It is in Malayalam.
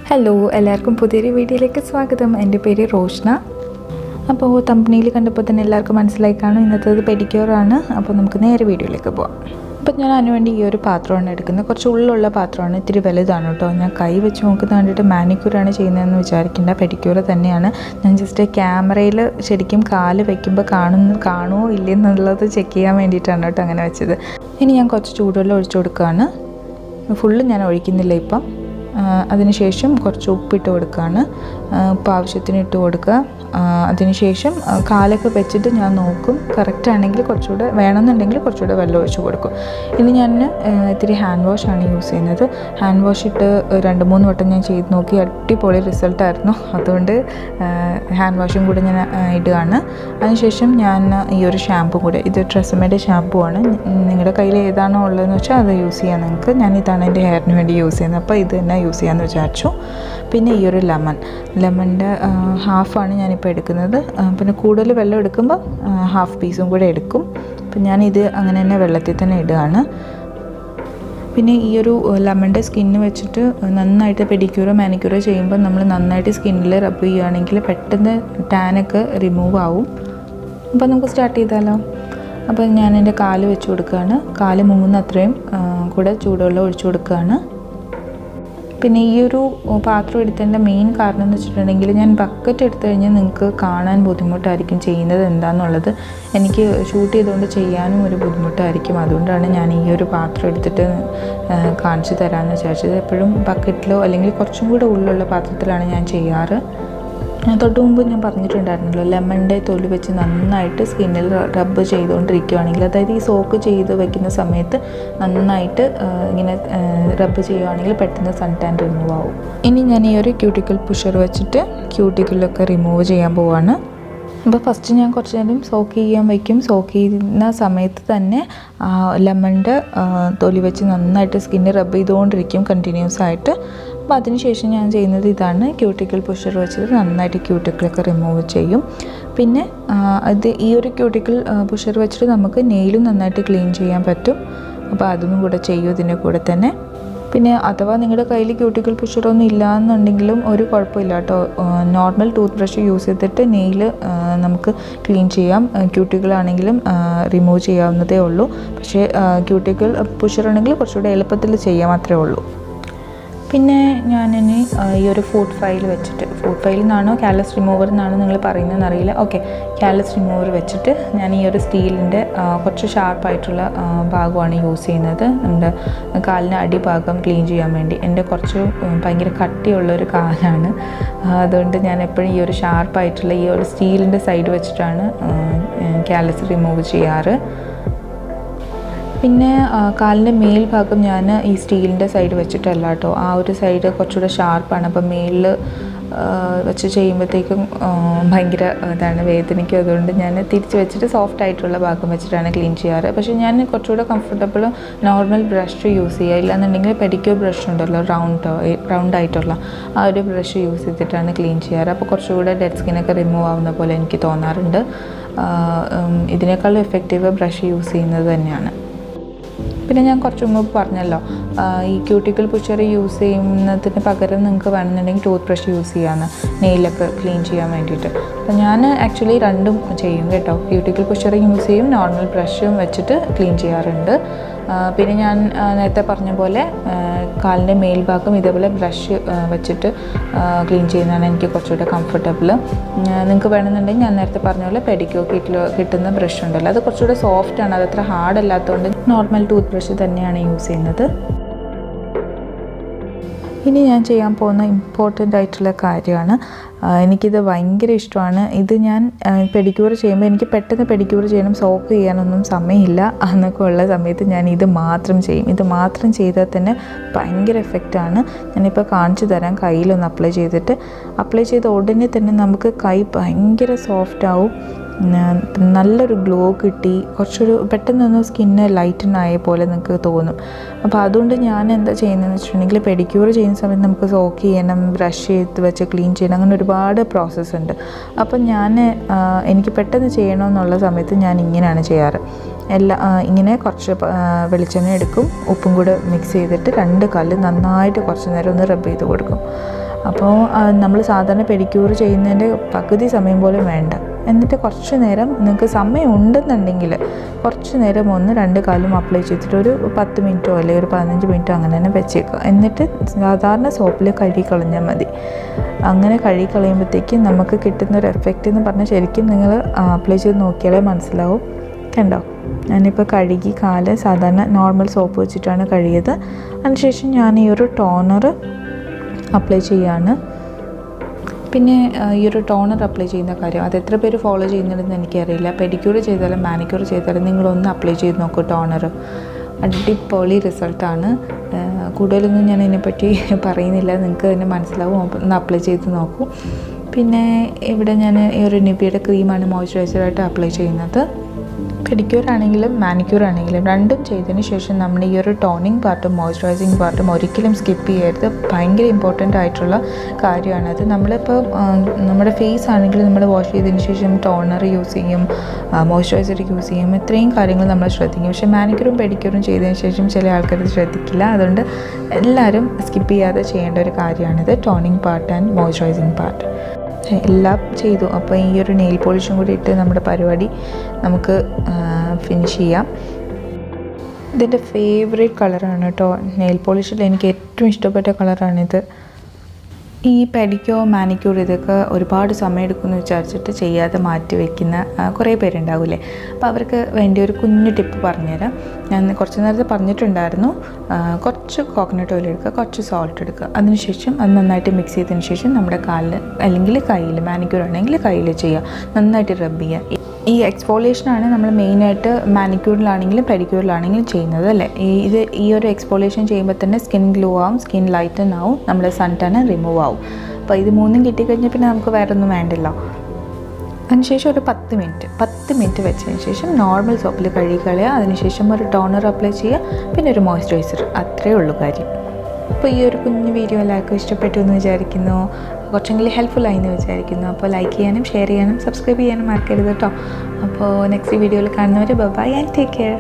ഹലോ, എല്ലാവർക്കും പുതിയൊരു വീഡിയോയിലേക്ക് സ്വാഗതം. എൻ്റെ പേര് റോഷ്ന. അപ്പോൾ തമ്പനിയിൽ കണ്ടപ്പോൾ തന്നെ എല്ലാവർക്കും മനസ്സിലായി കാണും ഇന്നത്തേത് പെഡിക്യൂറാണ്. അപ്പോൾ നമുക്ക് നേരെ വീഡിയോയിലേക്ക് പോകാം. അപ്പോൾ ഞാൻ അതിനുവേണ്ടി ഈ ഒരു പാത്രമാണ് എടുക്കുന്നത്. കുറച്ച് ഉള്ളിലുള്ള പാത്രമാണ്, ഇത്തിരി വലുതാണ് കേട്ടോ. ഞാൻ കൈ വെച്ച് നോക്കുന്ന കണ്ടിട്ട് മാനിക്യൂറാണ് ചെയ്യുന്നതെന്ന് വിചാരിക്കേണ്ട, പെഡിക്യൂർ തന്നെയാണ്. ഞാൻ ജസ്റ്റ് ക്യാമറയിൽ ശരിക്കും കാല് വയ്ക്കുമ്പോൾ കാണുമോ ഇല്ലെന്നുള്ളത് ചെക്ക് ചെയ്യാൻ വേണ്ടിയിട്ടാണ് കേട്ടോ അങ്ങനെ വെച്ചത്. ഇനി ഞാൻ കുറച്ച് ചൂടുവെള്ളം ഒഴിച്ചു കൊടുക്കുകയാണ്. ഫുള്ള് ഞാൻ ഒഴിക്കുന്നില്ല ഇപ്പം. അതിനുശേഷം കുറച്ച് ഉപ്പിട്ട് കൊടുക്കുകയാണ്. ഉപ്പ് ആവശ്യത്തിന് ഇട്ട് കൊടുക്കുക. അതിനുശേഷം കാലൊക്കെ വെച്ചിട്ട് ഞാൻ നോക്കും, കറക്റ്റ് ആണെങ്കിൽ കുറച്ചുകൂടെ വേണമെന്നുണ്ടെങ്കിൽ കുറച്ചുകൂടെ വെള്ളം ഒഴിച്ച് കൊടുക്കും. ഇനി ഞാൻ ഇത്തിരി ഹാൻഡ് വാഷാണ് യൂസ് ചെയ്യുന്നത്. ഹാൻഡ് വാഷ് ഇട്ട് 2-3 വട്ടം ഞാൻ ചെയ്ത് നോക്കി, അടിപൊളി റിസൾട്ടായിരുന്നു. അതുകൊണ്ട് ഹാൻഡ് വാഷും കൂടെ ഞാൻ ഇടുകയാണ്. അതിനുശേഷം ഞാൻ ഈ ഒരു ഷാമ്പു കൂടെ, ഇത് ട്രെസമേയുടെ ഷാമ്പു ആണ്. നിങ്ങളുടെ കയ്യിൽ ഏതാണോ ഉള്ളതെന്ന് വെച്ചാൽ അത് യൂസ് ചെയ്യാം നിങ്ങൾക്ക്. ഞാൻ ഇതാണ് എൻ്റെ ഹെയറിന് വേണ്ടി യൂസ് ചെയ്യുന്നത്, അപ്പോൾ ഇത് തന്നെ യൂസ് ചെയ്യാമെന്ന് വിചാരിച്ചു. പിന്നെ ഈ ഒരു ലെമണിൻ്റെ ഹാഫാണ് ഞാനിപ്പോൾ എടുക്കുന്നത്. പിന്നെ കൂടുതൽ വെള്ളം എടുക്കുമ്പോൾ ഹാഫ് പീസും കൂടെ എടുക്കും. അപ്പം ഞാനിത് അങ്ങനെ തന്നെ വെള്ളത്തിൽ തന്നെ ഇടുകയാണ്. പിന്നെ ഈ ഒരു ലെമണിൻ്റെ സ്കിന്ന് വെച്ചിട്ട് നന്നായിട്ട് പെഡിക്യൂറോ മാനിക്യൂറോ ചെയ്യുമ്പോൾ നമ്മൾ നന്നായിട്ട് സ്കിന്നിൽ റബ്ബ് ചെയ്യുകയാണെങ്കിൽ പെട്ടെന്ന് ടാനൊക്കെ റിമൂവ് ആവും. അപ്പോൾ നമുക്ക് സ്റ്റാർട്ട് ചെയ്താലോ. അപ്പോൾ ഞാൻ എൻ്റെ കാല് വെച്ച് കൊടുക്കുകയാണ്. കാല് മുങ്ങുന്ന അത്രയും കൂടെ ചൂടുവെള്ളം ഒഴിച്ചു കൊടുക്കുകയാണ്. പിന്നെ ഈ ഒരു പാത്രം എടുത്തതിൻ്റെ മെയിൻ കാരണം എന്ന് വെച്ചിട്ടുണ്ടെങ്കിൽ, ഞാൻ ബക്കറ്റ് എടുത്തു കഴിഞ്ഞാൽ നിങ്ങൾക്ക് കാണാൻ ബുദ്ധിമുട്ടായിരിക്കും ചെയ്യുന്നത് എന്താണെന്നുള്ളത്. എനിക്ക് ഷൂട്ട് ചെയ്തുകൊണ്ട് ചെയ്യാനും ഒരു ബുദ്ധിമുട്ടായിരിക്കും. അതുകൊണ്ടാണ് ഞാൻ ഈ ഒരു പാത്രം എടുത്തിട്ട് കാണിച്ചു തരാമെന്ന് വിചാരിച്ചത്. എപ്പോഴും ബക്കറ്റിലോ അല്ലെങ്കിൽ കുറച്ചും കൂടെ ഉള്ളിലുള്ള പാത്രത്തിലാണ് ഞാൻ ചെയ്യാറ്. തൊട്ട് മുമ്പ് ഞാൻ പറഞ്ഞിട്ടുണ്ടായിരുന്നല്ലോ, ലെമണിൻ്റെ തൊലി വെച്ച് നന്നായിട്ട് സ്കിന്നിൽ റബ്ബ് ചെയ്തുകൊണ്ടിരിക്കുകയാണെങ്കിൽ, അതായത് ഈ സോക്ക് ചെയ്ത് വെക്കുന്ന സമയത്ത് നന്നായിട്ട് ഇങ്ങനെ റബ്ബ് ചെയ്യുകയാണെങ്കിൽ പെട്ടെന്ന് സൺടാൻ റിമൂവ് ആവും. ഇനി ഞാൻ ഈ ഒരു ക്യൂട്ടിക്കിൾ പുഷർ വെച്ചിട്ട് ക്യൂട്ടിക്കിളൊക്കെ റിമൂവ് ചെയ്യാൻ പോവാണ്. അപ്പോൾ ഫസ്റ്റ് ഞാൻ കുറച്ച് നേരം സോക്ക് ചെയ്യാൻ വയ്ക്കും. സോക്ക് ചെയ്യുന്ന സമയത്ത് തന്നെ ലെമണിൻ്റെ തൊലി വെച്ച് നന്നായിട്ട് സ്കിന്ന് റബ്ബ് ചെയ്തുകൊണ്ടിരിക്കും കണ്ടിന്യൂസ് ആയിട്ട്. അപ്പോൾ അതിനുശേഷം ഞാൻ ചെയ്യുന്നത് ഇതാണ്, ക്യൂട്ടിക്കിൾ പുഷർ വെച്ചിട്ട് നന്നായിട്ട് ക്യൂട്ടിക്കിളൊക്കെ റിമൂവ് ചെയ്യും. പിന്നെ ഈ ഒരു ക്യൂട്ടിക്കിൾ പുഷർ വെച്ചിട്ട് നമുക്ക് നെയിലും നന്നായിട്ട് ക്ലീൻ ചെയ്യാൻ പറ്റും. അപ്പോൾ അതൊന്നും കൂടെ ചെയ്യും ഇതിൻ്റെ കൂടെ തന്നെ. പിന്നെ അഥവാ നിങ്ങളുടെ കയ്യിൽ ക്യൂട്ടിക്കിൾ പുഷറൊന്നും ഇല്ലയെന്നുണ്ടെങ്കിലും ഒരു കുഴപ്പമില്ല കേട്ടോ. നോർമൽ ടൂത്ത് ബ്രഷ് യൂസ് ചെയ്തിട്ട് നെയിൽ നമുക്ക് ക്ലീൻ ചെയ്യാം. ക്യൂട്ടിക്കിളാണെങ്കിലും റിമൂവ് ചെയ്യാവുന്നതേ ഉള്ളൂ. പക്ഷേ ക്യൂട്ടിക്കിൾ പുഷർ ആണെങ്കിൽ കുറച്ചുകൂടെ എളുപ്പത്തിൽ ചെയ്യാൻ മാത്രമേ ഉള്ളൂ. പിന്നെ ഞാനിനി ഈ ഒരു ഫുഡ് ഫയൽ വെച്ചിട്ട്, ഫുഡ് ഫയലിൽ നിന്നാണോ കാലസ് റിമൂവർ എന്നാണോ നിങ്ങൾ പറയുന്നതെന്ന് അറിയില്ല. ഓക്കെ, കാലസ് റിമൂവർ വെച്ചിട്ട് ഞാൻ ഈ ഒരു സ്റ്റീലിൻ്റെ കുറച്ച് ഷാർപ്പായിട്ടുള്ള ഭാഗമാണ് യൂസ് ചെയ്യുന്നത്. നമ്മുടെ കാലിൻ്റെ അടിഭാഗം ക്ലീൻ ചെയ്യാൻ വേണ്ടി. എൻ്റെ കുറച്ച് ഭയങ്കര കട്ടിയുള്ളൊരു കാലാണ്, അതുകൊണ്ട് ഞാൻ എപ്പോഴും ഈ ഒരു ഷാർപ്പായിട്ടുള്ള ഈ ഒരു സ്റ്റീലിൻ്റെ സൈഡ് വെച്ചിട്ടാണ് കാലസ് റിമൂവ് ചെയ്യാറ്. പിന്നെ കാലിൻ്റെ മേൽഭാഗം ഞാൻ ഈ സ്റ്റീലിൻ്റെ സൈഡ് വെച്ചിട്ടല്ല കേട്ടോ, ആ ഒരു സൈഡ് കുറച്ചുകൂടെ ഷാർപ്പാണ്. അപ്പം മേളിൽ വെച്ച് ചെയ്യുമ്പോഴത്തേക്കും ഭയങ്കര ഇതാണ്, വേദനയ്ക്കും. അതുകൊണ്ട് ഞാൻ തിരിച്ച് വെച്ചിട്ട് സോഫ്റ്റ് ആയിട്ടുള്ള ഭാഗം വെച്ചിട്ടാണ് ക്ലീൻ ചെയ്യാറ്. പക്ഷേ ഞാൻ കുറച്ചുകൂടെ കംഫർട്ടബിൾ നോർമൽ ബ്രഷ് യൂസ് ചെയ്യുക. ഇല്ലാന്നുണ്ടെങ്കിൽ പെഡിക്യൂർ ബ്രഷ് ഉണ്ടല്ലോ, റൗണ്ട് ആയിട്ടുള്ള ആ ഒരു ബ്രഷ് യൂസ് ചെയ്തിട്ടാണ് ക്ലീൻ ചെയ്യാറ്. അപ്പോൾ കുറച്ചുകൂടെ ഡെഡ് സ്കിന്നൊക്കെ റിമൂവ് ആവുന്ന പോലെ എനിക്ക് തോന്നാറുണ്ട്. ഇതിനേക്കാളും എഫക്റ്റീവ് ബ്രഷ് യൂസ് ചെയ്യുന്നത് തന്നെയാണ്. പിന്നെ ഞാൻ കുറച്ച് മുമ്പ് പറഞ്ഞല്ലോ, ഈ ക്യൂട്ടിക്കിൾ പുഷർ യൂസ് ചെയ്യുന്നതിന് പകരം നിങ്ങൾക്ക് വേണമെന്നുണ്ടെങ്കിൽ ടൂത്ത് ബ്രഷ് യൂസ് ചെയ്യാമെന്ന്, നെയിലൊക്കെ ക്ലീൻ ചെയ്യാൻ വേണ്ടിയിട്ട്. അപ്പോൾ ഞാൻ ആക്ച്വലി രണ്ടും ചെയ്യും കേട്ടോ. ക്യൂട്ടിക്കിൾ പുഷർ യൂസ് ചെയ്യും, നോർമൽ ബ്രഷും വെച്ചിട്ട് ക്ലീൻ ചെയ്യാറുണ്ട്. പിന്നെ ഞാൻ നേരത്തെ പറഞ്ഞ പോലെ കാലിൻ്റെ മേൽഭാഗം ഇതേപോലെ ബ്രഷ് വെച്ചിട്ട് ക്ലീൻ ചെയ്യുന്നതാണ് എനിക്ക് കുറച്ചുകൂടെ കംഫർട്ടബിൾ. നിങ്ങൾക്ക് വേണമെന്നുണ്ടെങ്കിൽ ഞാൻ നേരത്തെ പറഞ്ഞ പോലെ പെഡിക്യൂർ കിട്ടുന്ന ബ്രഷ് ഉണ്ടല്ലോ, അത് കുറച്ചുകൂടെ സോഫ്റ്റാണ്, അതത്ര ഹാർഡ് അല്ലാത്തതുകൊണ്ട് നോർമൽ ടൂത്ത് ബ്രഷ് തന്നെയാണ് യൂസ് ചെയ്യുന്നത്. ഇനി ഞാൻ ചെയ്യാൻ പോകുന്ന ഇമ്പോർട്ടൻ്റ് ആയിട്ടുള്ള കാര്യമാണ്, എനിക്കിത് ഭയങ്കര ഇഷ്ടമാണ്. ഇത് ഞാൻ പെഡിക്യൂർ ചെയ്യുമ്പോൾ എനിക്ക് പെട്ടെന്ന് പെഡിക്യൂർ ചെയ്യണം, സോക്ക് ചെയ്യാനൊന്നും സമയമില്ല എന്നൊക്കെ ഉള്ള സമയത്ത് ഞാൻ ഇത് മാത്രം ചെയ്യും. ഇത് മാത്രം ചെയ്താൽ തന്നെ ഭയങ്കര എഫക്റ്റാണ്. ഞാനിപ്പോൾ കാണിച്ചു തരാം. കയ്യിലൊന്ന് അപ്ലൈ ചെയ്ത ഉടനെ തന്നെ നമുക്ക് കൈ ഭയങ്കര സോഫ്റ്റ് ആവും. നല്ലൊരു ഗ്ലോ കിട്ടി, കുറച്ചൊരു പെട്ടെന്നൊന്ന് സ്കിന്ന് ലൈറ്റൻ ആയ പോലെ നിങ്ങൾക്ക് തോന്നും. അപ്പോൾ അതുകൊണ്ട് ഞാൻ എന്താ ചെയ്യുന്നതെന്ന് വെച്ചിട്ടുണ്ടെങ്കിൽ, പെഡിക്യൂർ ചെയ്യുന്ന സമയത്ത് നമുക്ക് സോക്ക് ചെയ്യണം, ബ്രഷ് ചെയ്ത് വെച്ച് ക്ലീൻ ചെയ്യണം, അങ്ങനെ ഒരുപാട് പ്രോസസ്സ് ഉണ്ട്. അപ്പം എനിക്ക് പെട്ടെന്ന് ചെയ്യണമെന്നുള്ള സമയത്ത് ഞാൻ ഇങ്ങനെയാണ് ചെയ്യാറ്. ഇങ്ങനെ കുറച്ച് വെളിച്ചെണ്ണ എടുക്കും, ഉപ്പും കൂടെ മിക്സ് ചെയ്തിട്ട് 2 കല്ല് നന്നായിട്ട് കുറച്ച് നേരം ഒന്ന് റബ്ബ് ചെയ്ത് കൊടുക്കും. അപ്പോൾ നമ്മൾ സാധാരണ പെഡിക്യൂർ ചെയ്യുന്നതിൻ്റെ പകുതി സമയം പോലും വേണ്ട. എന്നിട്ട് കുറച്ച് നേരം നിങ്ങൾക്ക് സമയം ഉണ്ടെന്നുണ്ടെങ്കിൽ കുറച്ച് നേരം 1-2 കാലും അപ്ലൈ ചെയ്തിട്ട് ഒരു 10 മിനിറ്റോ അല്ലെങ്കിൽ ഒരു 15 മിനിറ്റോ അങ്ങനെ തന്നെ വെച്ചേക്കുക. എന്നിട്ട് സാധാരണ സോപ്പിൽ കഴുകി കളഞ്ഞാൽ മതി. അങ്ങനെ കഴുകി കളയുമ്പോഴത്തേക്കും നമുക്ക് കിട്ടുന്നൊരു എഫക്റ്റ് എന്ന് പറഞ്ഞാൽ ശരിക്കും നിങ്ങൾ അപ്ലൈ ചെയ്ത് നോക്കിയാലേ മനസ്സിലാവും. കണ്ടോ, ഞാനിപ്പോൾ കഴുകി കാല് സാധാരണ നോർമൽ സോപ്പ് വെച്ചിട്ടാണ് കഴുകിയത്. അതിനുശേഷം ഞാൻ ഈ ഒരു ടോണർ അപ്ലൈ ചെയ്യാണ്. പിന്നെ ഈ ഒരു ടോണർ അപ്ലൈ ചെയ്യുന്ന കാര്യം അത് എത്ര പേര് ഫോളോ ചെയ്യുന്നുണ്ടെന്ന് എനിക്കറിയില്ല. പെഡിക്യൂർ ചെയ്താലും മാനിക്യൂർ ചെയ്താലും നിങ്ങളൊന്ന് അപ്ലൈ ചെയ്ത് നോക്കൂ. ടോണർ അടിപൊളി റിസൾട്ടാണ്. കൂടുതലൊന്നും ഞാൻ ഇതിനെപ്പറ്റി പറയുന്നില്ല, നിങ്ങൾക്ക് തന്നെ മനസ്സിലാവും. ഒന്ന് അപ്ലൈ ചെയ്ത് നോക്കൂ. പിന്നെ ഇവിടെ ഞാൻ ഈ ഒരു നിവിയുടെ ക്രീമാണ് മോയ്സ്ചറൈസറായിട്ട് അപ്ലൈ ചെയ്യുന്നത്. പെഡിക്യൂർ ആണെങ്കിലും മാനിക്യൂർ ആണെങ്കിലും രണ്ടും ചെയ്തതിന് ശേഷം നമ്മൾ ഈ ഒരു ടോണിങ് പാർട്ടും മോയ്സ്ചറൈസിങ് പാർട്ടും ഒരിക്കലും സ്കിപ്പ് ചെയ്യരുത്. ഭയങ്കര ഇമ്പോർട്ടൻ്റ് ആയിട്ടുള്ള കാര്യമാണത്. നമ്മളിപ്പോൾ നമ്മുടെ ഫേസ് ആണെങ്കിൽ നമ്മൾ വാഷ് ചെയ്തതിന് ശേഷം ടോണർ യൂസ് ചെയ്യും, മോയ്സ്ചറൈസർ യൂസ് ചെയ്യും, ഇത്രയും കാര്യങ്ങൾ നമ്മൾ ശ്രദ്ധിക്കും. പക്ഷേ മാനിക്യൂറും പെഡിക്യൂറും ചെയ്തതിന് ശേഷം ചില ആൾക്കാർ ശ്രദ്ധിക്കില്ല. അതുകൊണ്ട് എല്ലാവരും സ്കിപ്പ് ചെയ്യാതെ ചെയ്യേണ്ട ഒരു കാര്യമാണിത്, toning part and moisturising part. എല്ലാം ചെയ്തു. അപ്പോൾ ഈ ഒരു നെയിൽ പോളിഷും കൂടി ഇട്ട് നമ്മുടെ പരിപാടി നമുക്ക് ഫിനിഷ് ചെയ്യാം. ഇതിൻ്റെ ഫേവറേറ്റ് കളറാണ് കേട്ടോ. നെയിൽ പോളിഷിൽ എനിക്ക് ഏറ്റവും ഇഷ്ടപ്പെട്ട കളറാണിത്. ഈ പെഡിക്യൂർ മാനിക്യൂർ ഇതൊക്കെ ഒരുപാട് സമയം എടുക്കുമെന്ന് വിചാരിച്ചിട്ട് ചെയ്യാതെ മാറ്റി വയ്ക്കുന്ന കുറേ പേരുണ്ടാവില്ലേ. അപ്പോൾ അവർക്ക് വേണ്ടി ഒരു കുഞ്ഞു ടിപ്പ് പറഞ്ഞുതരാം. ഞാൻ കുറച്ച് നേരത്തെ പറഞ്ഞിട്ടുണ്ടായിരുന്നു. കുറച്ച് കോക്കനട്ട് ഓയിൽ എടുക്കുക, കുറച്ച് സോൾട്ട് എടുക്കുക. അതിനുശേഷം അത് നന്നായിട്ട് മിക്സ് ചെയ്തതിന് ശേഷം നമ്മുടെ കാലിൽ അല്ലെങ്കിൽ കയ്യിൽ, മാനിക്യൂർ ആണെങ്കിൽ കയ്യിൽ ചെയ്യുക, നന്നായിട്ട് റബ്ബ് ചെയ്യുക. ഈ എക്സ്ഫോളിയേഷനാണ് നമ്മൾ മെയിനായിട്ട് മാനിക്യൂറിലാണെങ്കിലും പെഡിക്യൂറിലാണെങ്കിലും ചെയ്യുന്നത് അല്ലേ. ഈ ഒരു എക്സ്ഫോളിയേഷൻ ചെയ്യുമ്പോൾ തന്നെ സ്കിൻ ഗ്ലോ ആവും, സ്കിൻ ലൈറ്റൻ ആവും, നമ്മുടെ സൺടാൻ റിമൂവ് ആവും. അപ്പോൾ ഇത് മൂന്നും കിട്ടിക്കഴിഞ്ഞാൽ പിന്നെ നമുക്ക് വേറെ ഒന്നും വേണ്ടല്ലോ. അതിനുശേഷം ഒരു 10 മിനിറ്റ് വെച്ചതിന് ശേഷം നോർമൽ സോപ്പിൽ കഴുകി കളയുക. അതിനുശേഷം ഒരു ടോണർ അപ്ലൈ ചെയ്യുക, പിന്നെ ഒരു മോയ്സ്ചറൈസർ. അത്രയേ ഉള്ളൂ കാര്യം. അപ്പോൾ ഈ ഒരു കുഞ്ഞു വീഡിയോ എല്ലാവർക്കും ഇഷ്ടപ്പെട്ടു എന്ന് വിചാരിക്കുന്നു, കുറച്ചെങ്കിലും ഹെൽപ്ഫുള്ളായി എന്ന് വിചാരിക്കുന്നു. അപ്പോൾ ലൈക്ക് ചെയ്യാനും ഷെയർ ചെയ്യാനും സബ്സ്ക്രൈബ് ചെയ്യാനും മറക്കരുത് കേട്ടോ. അപ്പോൾ നെക്സ്റ്റ് വീഡിയോയിൽ കാണുന്നവർ ബൈ ആൻഡ് ടേക്ക് കെയർ.